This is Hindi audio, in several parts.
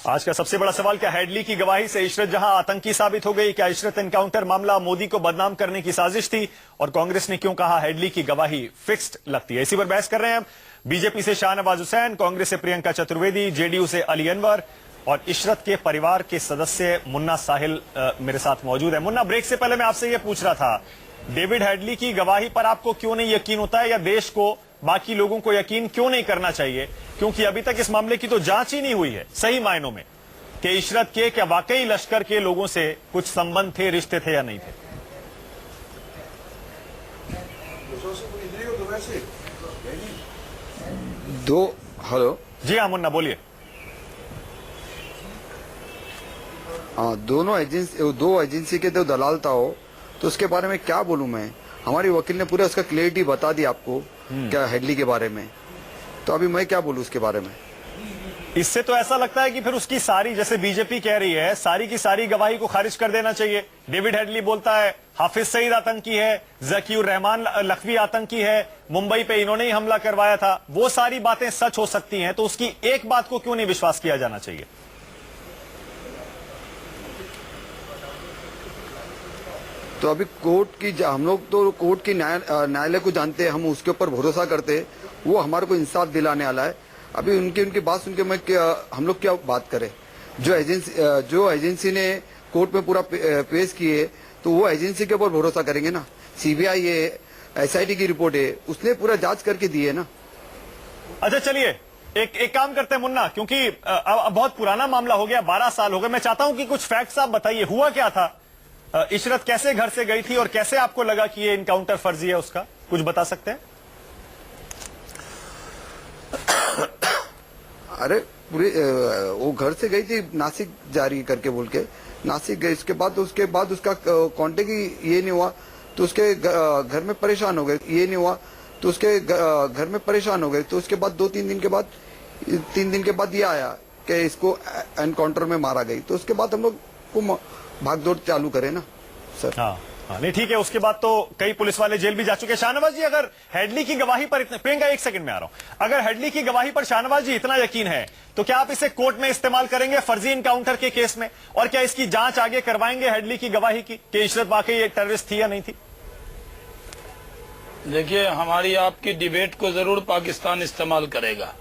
आज का सबसे बड़ा सवाल, क्या हेडली की गवाही से इशरत जहां आतंकी साबित हो गई? क्या इशरत एनकाउंटर मामला मोदी को बदनाम करने की साजिश थी? और कांग्रेस ने क्यों कहा हेडली की गवाही फिक्स्ड लगती है? इसी पर बहस कर रहे हैं। बीजेपी से शाहनवाज हुसैन, कांग्रेस से प्रियंका चतुर्वेदी, जेडीयू से अली अनवर और इशरत के परिवार के सदस्य मुन्ना साहिल मेरे साथ मौजूद है। मुन्ना, ब्रेक से पहले मैं आपसे यह पूछ रहा था, डेविड हेडली की गवाही पर आपको क्यों नहीं यकीन होता है, या देश को, बाकी लोगों को यकीन क्यों नहीं करना चाहिए? क्योंकि अभी तक इस मामले की तो जांच ही नहीं हुई है सही मायनों में कि इशरत के क्या वाकई लश्कर के लोगों से कुछ संबंध थे, रिश्ते थे या नहीं थे। हेलो जी हाँ मुन्ना, बोलिए। दो एजेंसी के तो दलाल था हो, तो उसके बारे में क्या बोलूं मैं? हमारी वकील ने पूरा उसका क्लियरिटी बता दी आपको क्या हेडली के बारे में, तो अभी मैं क्या बोलूं उसके बारे में? इससे तो ऐसा लगता है कि फिर उसकी सारी, जैसे बीजेपी कह रही है, सारी की सारी गवाही को खारिज कर देना चाहिए। डेविड हेडली बोलता है हाफिज सईद आतंकी है, जकीउर रहमान लखवी आतंकी है, मुंबई पे इन्होंने ही हमला करवाया था। वो सारी बातें सच हो सकती हैं, तो उसकी एक बात को क्यों नहीं विश्वास किया जाना चाहिए? तो अभी कोर्ट की, हम लोग तो कोर्ट की न्यायालय को जानते हैं, हम उसके ऊपर भरोसा करते हैं, वो हमारे को इंसाफ दिलाने वाला है। अभी उनकी बात सुन के हम लोग क्या बात करें? जो एजेंसी ने कोर्ट में पूरा पेश किए, तो वो एजेंसी के ऊपर भरोसा करेंगे ना। सीबीआई है, एसआईटी की रिपोर्ट है, उसने पूरा जांच करके दी है ना। अच्छा चलिए, एक काम करते हैं मुन्ना, क्योंकि अब बहुत पुराना मामला हो गया, 12 साल हो गए। मैं चाहता हूं कि कुछ फैक्ट्स आप बताइए, हुआ क्या था? इशरत कैसे घर से गई थी और कैसे आपको लगा कि ये इनकाउंटर फर्जी है? उसका कुछ बता सकते हैं? अरे पूरी वो घर से गई थी नासिक जा रही करके बोल के, नासिक गई। उसके बाद उसका कांटेक्ट ही ये नहीं हुआ, तो उसके घर में परेशान हो गए। ये नहीं हुआ तो उसके घर में परेशान हो गए। तो उसके बाद 3 दिन के बाद ये आया कि इसको एनकाउंटर में मारा गई। तो उसके बाद हम लोग को भागदौड़ चालू करे ना सर। हाँ नहीं ठीक है। उसके बाद तो कई पुलिस वाले जेल भी जा चुके हैं। शाहनवाज जी, अगर हेडली की गवाही पर इतने, प्रियंका एक सेकंड में आ रहा हूं, अगर हेडली की गवाही पर शाहनवाज जी इतना यकीन है, तो क्या आप इसे कोर्ट में इस्तेमाल करेंगे फर्जी इनकाउंटर के केस में? और क्या इसकी जांच आगे करवाएंगे हेडली की गवाही की कि इशरत वाकई एक टेररिस्ट थी या नहीं थी? देखिए, हमारी आपकी डिबेट को जरूर पाकिस्तान इस्तेमाल करेगा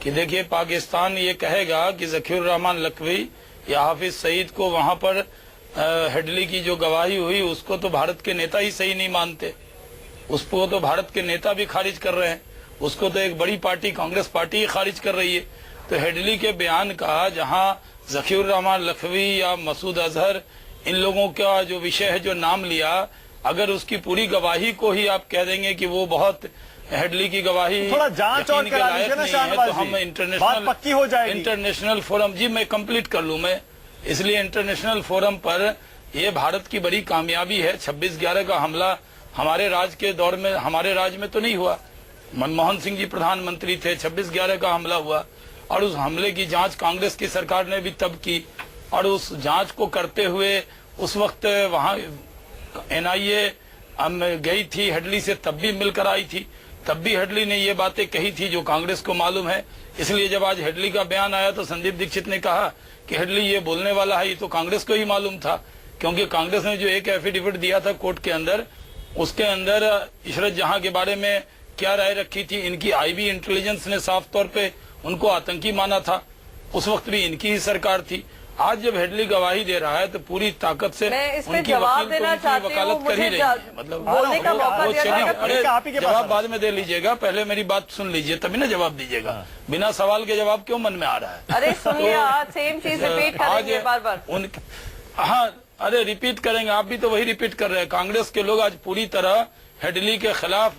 कि देखिए, पाकिस्तान ये कहेगा कि जकीउर रहमान लखवी या हाफिज सईद को वहां पर हेडली की जो गवाही हुई उसको तो भारत के नेता ही सही नहीं मानते, उसको तो भारत के नेता भी खारिज कर रहे हैं, उसको तो एक बड़ी पार्टी कांग्रेस पार्टी ही खारिज कर रही है। तो हेडली के बयान का, जहां जकीउर रहमान लखवी या मसूद अजहर, इन लोगों का जो विषय है, जो नाम लिया, अगर उसकी पूरी गवाही को ही आप कह देंगे कि वो बहुत हेडली की गवाही थोड़ा जांच और करा लीजिए ना शाहनवाज जी, तो हम बात पक्की हो जाएगी। इंटरनेशनल फोरम, जी मैं कंप्लीट कर लूं मैं, इसलिए इंटरनेशनल फोरम पर ये भारत की बड़ी कामयाबी है। 26/11 का हमला हमारे राज के दौर में, हमारे राज में तो नहीं हुआ, मनमोहन सिंह जी प्रधानमंत्री थे, 26/11 का हमला हुआ और उस हमले की जांच कांग्रेस की सरकार ने भी तब की। और उस जांच को करते हुए उस वक्त वहां NIA गई थी हेडली से, तब भी मिलकर आई थी, तब भी हेडली ने ये बातें कही थी जो कांग्रेस को मालूम है। इसलिए जब आज हेडली का बयान आया तो संदीप दीक्षित ने कहा कि हेडली ये बोलने वाला है, ये तो कांग्रेस को ही मालूम था, क्योंकि कांग्रेस ने जो एक एफिडेविट दिया था कोर्ट के अंदर, उसके अंदर इशरत जहां के बारे में क्या राय रखी थी, इनकी IB इंटेलिजेंस ने साफ तौर पे उनको आतंकी माना था, उस वक्त भी इनकी ही सरकार थी। आज जब हेडली गवाही दे रहा है तो पूरी ताकत से उनकी वकील को वकालत कर ही रही है, मतलब जवाब बाद में दे लीजिएगा, पहले मेरी बात सुन लीजिए तभी ना जवाब दीजिएगा। बिना सवाल के जवाब क्यों मन में आ रहा है? अरे सुनिए, सेम चीज रिपीट करेंगे बार-बार। हाँ, अरे रिपीट करेंगे, आप भी तो वही रिपीट कर रहे हैं। कांग्रेस के लोग आज पूरी तरह हेडली के खिलाफ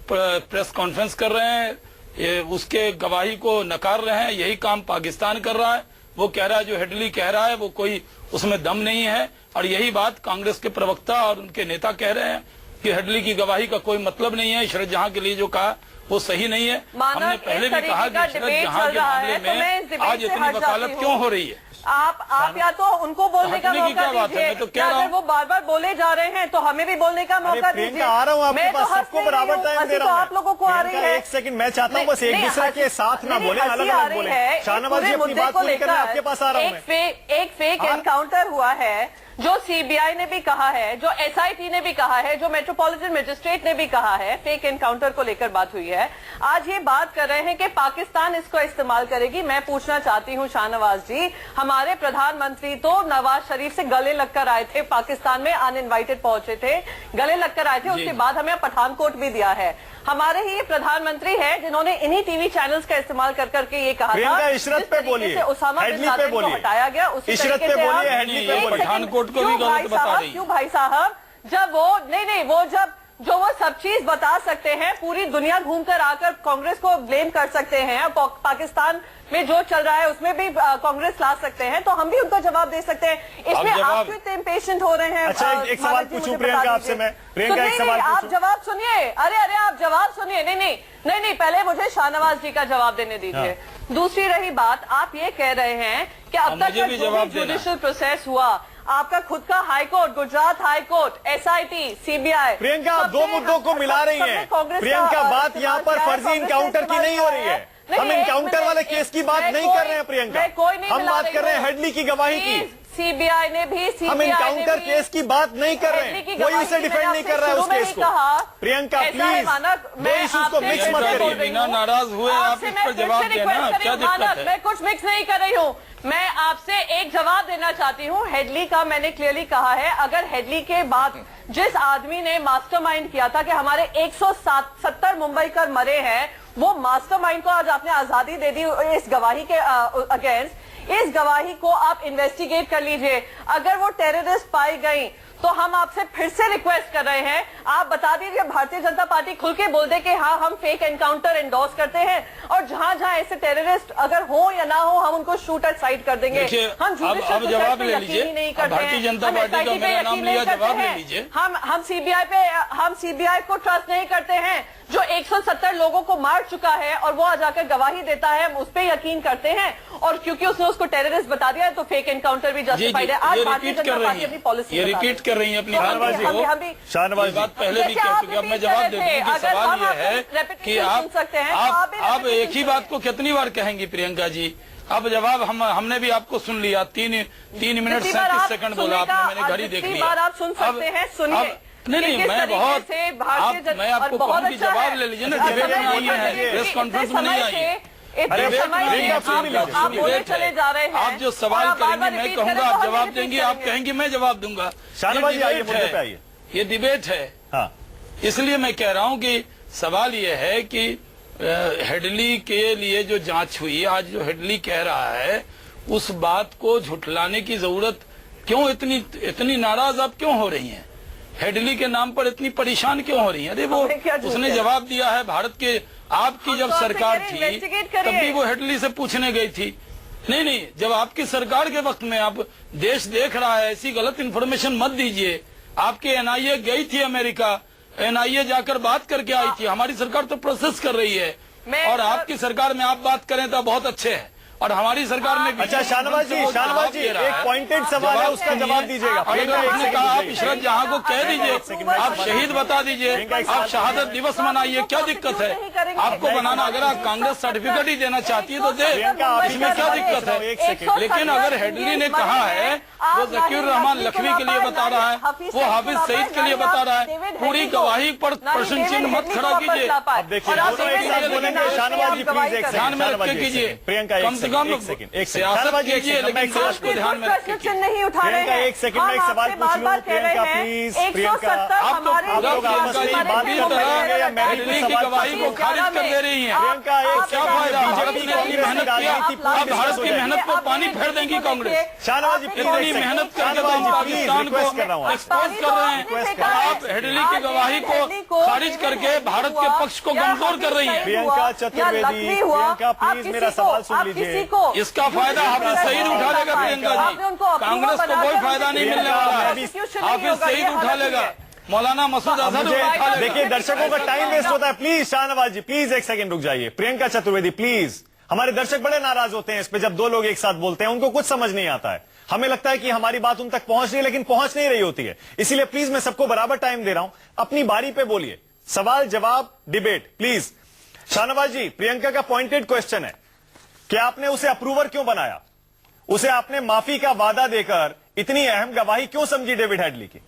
प्रेस कॉन्फ्रेंस कर रहे हैं, उसके गवाही को नकार रहे हैं। यही काम पाकिस्तान कर रहा है। वो कह रहा है जो हेडली कह रहा है वो कोई उसमें दम नहीं है, और यही बात कांग्रेस के प्रवक्ता और उनके नेता कह रहे हैं कि हेडली की गवाही का कोई मतलब नहीं है। इशरत जहां के लिए जो कहा वो सही नहीं है। मानव, हमने पहले इस भी कहा तरीके का कि डिबेट जहां चल के रहा मामले है, तो मैं इस में डिबेट आज से इतनी हट वकालत जाती क्यों हूँ। हो रही है? आप या तो उनको बोलने का हटने की मौका क्या बात है? दीजिए, मैं तो कह या रहा अगर हूं। वो बार बार बोले जा रहे हैं तो हमें भी बोलने का मौका दीजिए। प्रियंका, आ रहा हूँ आपके मैं तो पास, हंस सबको नहीं रही बराबर हूँ, टाइम हंसी दे तो रहा हूँ। आप लोगों को आ रही प्रियंका, है। एक सेकंड मैं चाहता हूँ, बस एक नहीं, दूसरे के साथ ना नहीं, बोले, हंसी अलग आ अलग रही बोले। है। शाहनवाज जी पूरे अपनी मुद्दे बात को पूरी करने लेकर आपके पास आ रहा हूँ मैं। एक फेक एनकाउंटर हुआ है, जो सीबीआई ने भी कहा है, जो एसआईटी ने भी कहा है, जो मेट्रोपॉलिटन मजिस्ट्रेट ने भी कहा है, फेक एनकाउंटर को लेकर बात हुई है। आज ये बात कर रहे हैं कि पाकिस्तान इसको इस्तेमाल करेगी। मैं पूछना चाहती हूँ शाहनवाज जी, हमारे प्रधानमंत्री तो नवाज शरीफ से गले लगकर आए थे, पाकिस्तान में अनइनवाइटेड पहुंचे थे, गले लगकर आए थे, उसके बाद हमें पठानकोट भी दिया है। हमारे ही प्रधानमंत्री है जिन्होंने इन्हीं टीवी चैनल्स का इस्तेमाल कर करके ये कहा प्रियंका, था, इशरत पे बोलिए, उसामा बिन हेडली पे लादेन को बोलिए, हटाया गया, उसी इशरत तरीके पे से बोलिए, आप- हेडली पे एक बोलिए। सेकंड, पठानकोट को भी क्यों गलत भाई बता साहब, रही है। क्यों भाई साहब, जब वो नहीं वो जब जो वो सब चीज बता सकते हैं, पूरी दुनिया घूमकर आकर कांग्रेस को ब्लेम कर सकते हैं, पाकिस्तान में जो चल रहा है उसमें भी कांग्रेस ला सकते हैं, तो हम भी उनको जवाब दे सकते हैं। इसमें आप क्यों इतने इम्पेशेंट हो रहे हैं? अच्छा, एक सवाल पूछूं प्रियंका आपसे मैं। प्रियंका, एक सवाल आप पूछूं। जवाब सुनिए। अरे आप जवाब सुनिए। नहीं, पहले मुझे शाहनवाज जी का जवाब देने दीजिए। दूसरी रही बात, आप ये कह रहे हैं कि अब तक का जो भी जुडिशियल प्रोसेस हुआ, आपका खुद का high court, Gujarat high court, SIT, CBI, Priyanka, आप दो मुद्दों को मिला रही हैं। प्रियंका, बात यहाँ पर फर्जी इनकाउंटर की नहीं हो रही है। हम इनकाउंटर वाले केस की बात नहीं कर रहे हैं प्रियंका, हम बात कर रहे हैं हेडली की गवाही की। सीबीआई ने भी, हम इनकाउंटर केस की बात नहीं कर रहे हैं, कोई उसे डिफेंड नहीं कर रहा है उस केस को। प्रियंका प्लीज, दो इश्यूज को मिक्स मत करिए। बिना नाराज हुए आप इस पर जवाब देना, क्या दिक्कत है? मैं कुछ मिक्स नहीं कर रही हूँ, मैं आपसे एक जवाब देना चाहती हूँ। हेडली का मैंने क्लियरली कहा है, अगर हेडली के बाद जिस आदमी ने मास्टरमाइंड किया था कि हमारे 170 मुंबईकर मरे हैं, वो मास्टरमाइंड को आज आपने आजादी दे दी इस गवाही के अगेंस्ट, इस गवाही को आप इन्वेस्टिगेट कर लीजिए। अगर वो टेररिस्ट पाई गई तो हम आपसे फिर से रिक्वेस्ट कर रहे हैं, आप बता दीजिए, भारतीय जनता पार्टी खुल के बोल दे कि हाँ हम फेक एनकाउंटर एंडोर्स करते हैं, और जहां जहां ऐसे टेररिस्ट अगर हो या ना हो, हम उनको शूट एट साइड कर देंगे। हम अब जवाब ले लीजिए, भारतीय जनता पार्टी का मेरा नाम लिया, जवाब ले लीजिए। हम सीबीआई को ट्रस्ट नहीं करते हैं, जो 170 लोगों को मार चुका है और वो आ जाकर गवाही देता है, हम उस पर यकीन करते हैं, और क्योंकि उसने उसको टेररिस्ट बता दिया है तो फेक एनकाउंटर भी जस्टिफाइड है। आज भारतीय जनता पार्टी अपनी पॉलिसी ये रिपीट कर रही है अपनी शाहनवाज जी, शाहनवाज जी, बात पहले भी कह चुके, अब मैं जवाब दे दूंगी। सवाल ये है कि आप एक ही बात को कितनी बार कहेंगी प्रियंका जी? अब जवाब हमने भी आपको सुन लिया, 3 मिनट 37 सेकंड बोला आपने, मैंने घड़ी देख लिया। आप सुन सकते हैं, सुनिए। नहीं, मैं बहुत मैं आपको कहूँगी जवाब ले लीजिए ना, डिबेट में आई है, प्रेस कॉन्फ्रेंस में नहीं आई है। चले जा रहे हैं, आप जो सवाल करेंगे मैं कहूँगा आप जवाब देंगी, आप कहेंगे मैं जवाब दूंगा। शाहनवाज जी, आइए मुद्दे पे आइए। ये डिबेट है, हाँ, इसलिए मैं कह रहा हूँ कि सवाल ये है कि हेडली के लिए जो जांच हुई, आज जो हेडली कह रहा है, उस बात को झुठलाने की जरूरत क्यों? इतनी नाराज आप क्यों हो रही हैं? हेडली के नाम पर इतनी परेशान क्यों हो रही हैं? अरे वो उसने जवाब दिया है, भारत के आपकी जब सरकार थी तब भी वो हेडली से पूछने गई थी। नहीं, जब आपकी सरकार के वक्त में आप देश देख रहा है, ऐसी गलत इन्फॉर्मेशन मत दीजिए। आपकी एनआईए गई थी अमेरिका, एनआईए जाकर बात करके आई थी, हमारी सरकार तो प्रोसेस कर रही है, और आपकी सरकार में आप बात करें तो बहुत अच्छे है, और हमारी सरकार में। अच्छा शाहनवाज जी, एक पॉइंटेड सवाल है, उसका जवाब दीजिएगा। आपने कहा आप इशरत जहां को कह दीजिए, आप शहीद बता दीजिए, आप शहादत दिवस मनाइए, क्या दिक्कत है आपको बनाना? अगर आप कांग्रेस सर्टिफिकेट ही देना चाहती है तो दे, इसमें क्या दिक्कत है? लेकिन अगर हेडली ने कहा है वो जकीर रहमान लखवी के लिए बता रहा है, वो हाफिज सईद के लिए बता रहा है, पूरी गवाही पर प्रश्न चिन्ह मत खड़ा कीजिए। अब देखिए, शाहनवाज जी प्लीज एक ध्यान में रख के कीजिए, प्रियंका कम से कम सियासत कीजिए, लेकिन देश को ध्यान में रख के नहीं उठा रहे हैं। एक सेकंड में एक सवाल पूछ लूं, प्रियंका प्लीज। प्रियंका, आप लोग आपस में बात की तरह हेडली की गवाही को खारिज कर दे रही हैं। प्रियंका, एक क्या फायदा? भारत ने अपनी मेहनत किया, अब भारत की मेहनत को पानी फेर देंगी कांग्रेस। शाहनवाज जी इतनी मेहनत करके तो हम पाकिस्तान को एक्सपोज कर रहे हैं, और आप हेडली की गवाही को खारिज करके भारत के पक्ष को कमजोर कर रही है। प्रियंका चतुर्वेदी, प्रियंका प्लीज मेरा सवाल सुन लीजिए। इसका फायदा हाफिज सईद उठा लेगा प्रियंका जी, कांग्रेस को कोई फायदा नहीं मिलने वाला है, हाफिज सईद उठा लेगा। मौलाना मसूद अब अजहर मुझे उठा लेगा। देखिए, दर्शकों का टाइम वेस्ट होता है। प्लीज शाहनवाज जी, प्लीज एक सेकंड रुक जाइए। प्रियंका चतुर्वेदी प्लीज। हमारे दर्शक बड़े नाराज होते हैं इस पे जब दो लोग एक साथ बोलते हैं, उनको कुछ समझ नहीं आता है। हमें लगता है कि हमारी बात उन तक पहुंच रही है, लेकिन पहुंच नहीं रही होती है। इसीलिए प्लीज मैं सबको बराबर टाइम दे रहा हूं, अपनी बारी पे बोलिए। सवाल जवाब डिबेट प्लीज। शाहनवाज जी, प्रियंका का पॉइंटेड क्वेश्चन है कि आपने उसे अप्रूवर क्यों बनाया? उसे आपने माफी का वादा देकर इतनी अहम गवाही क्यों समझी डेविड हेडली की?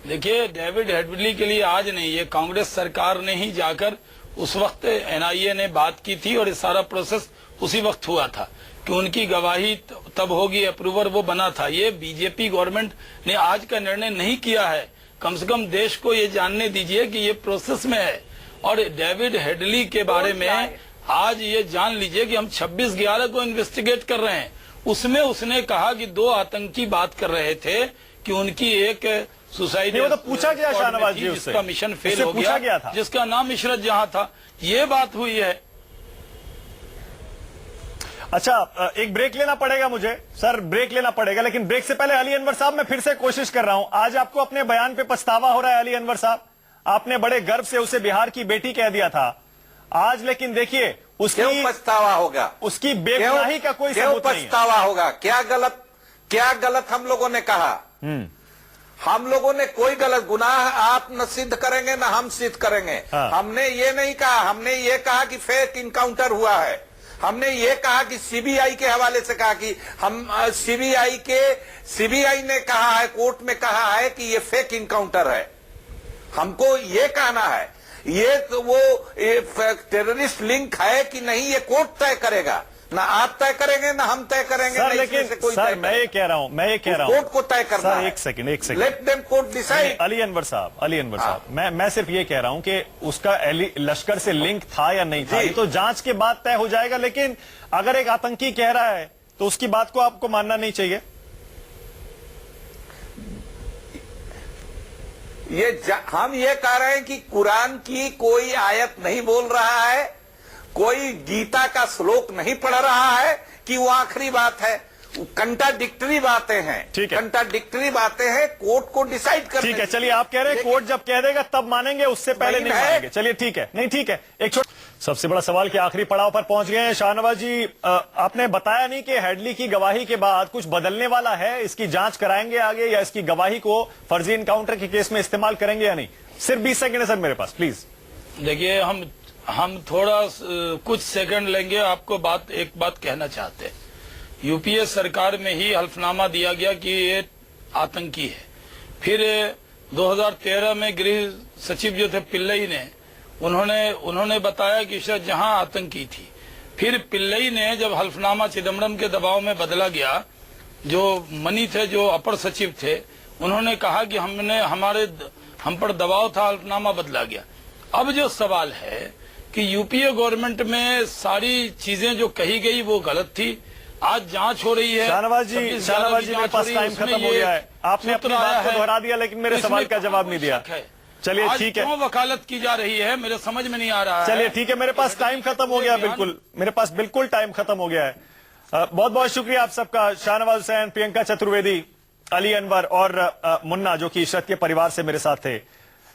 देखिए, डेविड हेडली के लिए आज नहीं, ये कांग्रेस सरकार ने ही जाकर उस वक्त एनआईए ने बात की थी और ये सारा प्रोसेस उसी वक्त हुआ था कि उनकी गवाही तब होगी, अप्रूवर वो बना था। ये बीजेपी गवर्नमेंट ने आज का निर्णय नहीं किया है। कम से कम देश को ये जानने दीजिए कि ये प्रोसेस में है। और डेविड हेडली के बारे में आज ये जान लीजिए कि हम 26/11 को इन्वेस्टिगेट कर रहे हैं। उसमें उसने कहा कि 2 आतंकी बात कर रहे थे कि उनकी एक सुसाइड, वो तो पूछा गया शाहनवाज जी उससे, जिसका मिशन फेल उससे हो पूछा गया गया था, जिसका नाम इशरत जहां था। ये बात हुई है। अच्छा, एक ब्रेक लेना पड़ेगा मुझे सर, ब्रेक लेना पड़ेगा, लेकिन ब्रेक से पहले अली अनवर साहब, मैं फिर से कोशिश कर रहा हूं। आज आपको अपने बयान पे पछतावा हो रहा है अली अनवर साहब? आपने बड़े गर्व से उसे बिहार की बेटी कह दिया था आज, लेकिन देखिए क्यों उसकी पछतावा होगा? उसकी बेगुनाही का कोई क्यों सबूत नहीं है। पछतावा होगा? क्या गलत हम लोगों ने कहा? हम लोगों ने कोई गलत गुनाह आप न सिद्ध करेंगे न हम सिद्ध करेंगे। हाँ। हमने ये नहीं कहा, हमने ये कहा कि फेक इनकाउंटर हुआ है। हमने ये कहा कि सीबीआई के हवाले से कहा कि हम सीबीआई ने कहा है, कोर्ट में कहा है कि ये फेक इनकाउंटर है। हमको ये कहना है, ये तो वो टेररिस्ट लिंक है कि नहीं ये कोर्ट तय करेगा, ना आप तय करेंगे ना हम तय करेंगे। सर लेकिन सर मैं ये कह रहा हूं, कोर्ट को तय करना सर, है। एक second let them court decide. Ali Anwar साहब, मैं सिर्फ ये कह रहा हूं कि उसका लश्कर से लिंक था या नहीं था, ये तो जांच के बाद तय हो जाएगा। लेकिन अगर एक आतंकी कह रहा है तो उसकी बात को आपको मानना नहीं चाहिए? हम ये कह रहे हैं कि कुरान की कोई आयत नहीं बोल रहा है, कोई गीता का श्लोक नहीं पढ़ रहा है कि वो आखिरी बात है। कंट्राडिक्टरी बातें हैं, ठीक है, कंट्राडिक्टरी बातें हैं, कोर्ट को डिसाइड करना। ठीक है, चलिए आप कह रहे हैं कोर्ट जब कह देगा तब मानेंगे, उससे पहले नहीं मानेंगे। चलिए ठीक है, नहीं ठीक है। एक सबसे बड़ा सवाल के आखिरी पड़ाव पर पहुंच गए हैं। शाहनवाज जी, आपने बताया नहीं कि हेडली की गवाही के बाद कुछ बदलने वाला है, इसकी जांच कराएंगे आगे या इसकी गवाही को फर्जी इनकाउंटर के केस में इस्तेमाल करेंगे या नहीं? सिर्फ 20 सेकंड है सर मेरे पास, प्लीज। देखिए, हम थोड़ा कुछ सेकंड लेंगे। आपको एक बात कहना चाहते हैं। यूपीए सरकार में ही हल्फनामा दिया गया कि ये आतंकी है। फिर 2013 में गृह सचिव जो थे पिल्लई ने, उन्होंने बताया कि इशरत जहां आतंकी थी। फिर पिल्लई ने जब हल्फनामा चिदम्बरम के दबाव में बदला गया, जो मनी थे, जो अपर सचिव थे, उन्होंने कहा कि हम पर दबाव था, हल्फनामा बदला गया। अब जो सवाल है कि यूपीए गवर्नमेंट में सारी चीजें जो कही गई वो गलत थी। आज जांच हो रही है। शाहनवाज जी मेरे पास टाइम खत्म हो गया है। आपने अपनी बात को दोहरा दिया लेकिन मेरे सवाल का जवाब नहीं दिया। चलिए ठीक है, क्यों वकालत की जा रही है मेरे समझ में नहीं आ रहा है। चलिए ठीक है, मेरे पास टाइम खत्म हो गया, बिल्कुल मेरे पास बिल्कुल टाइम खत्म हो गया है। बहुत बहुत शुक्रिया आप सबका। शाहनवाज हुसैन, प्रियंका चतुर्वेदी, अली अनवर और मुन्ना जो कि इशरत के परिवार से मेरे साथ थे।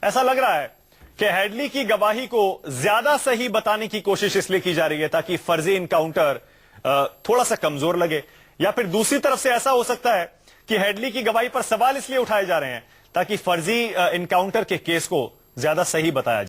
ऐसा लग रहा है कि हेडली की गवाही को ज्यादा सही बताने की कोशिश इसलिए की जा रही है ताकि फर्जी इनकाउंटर थोड़ा सा कमजोर लगे, या फिर दूसरी तरफ से ऐसा हो सकता है कि हेडली की गवाही पर सवाल इसलिए उठाए जा रहे हैं ताकि फर्जी इनकाउंटर के केस को ज्यादा सही बताया जाए।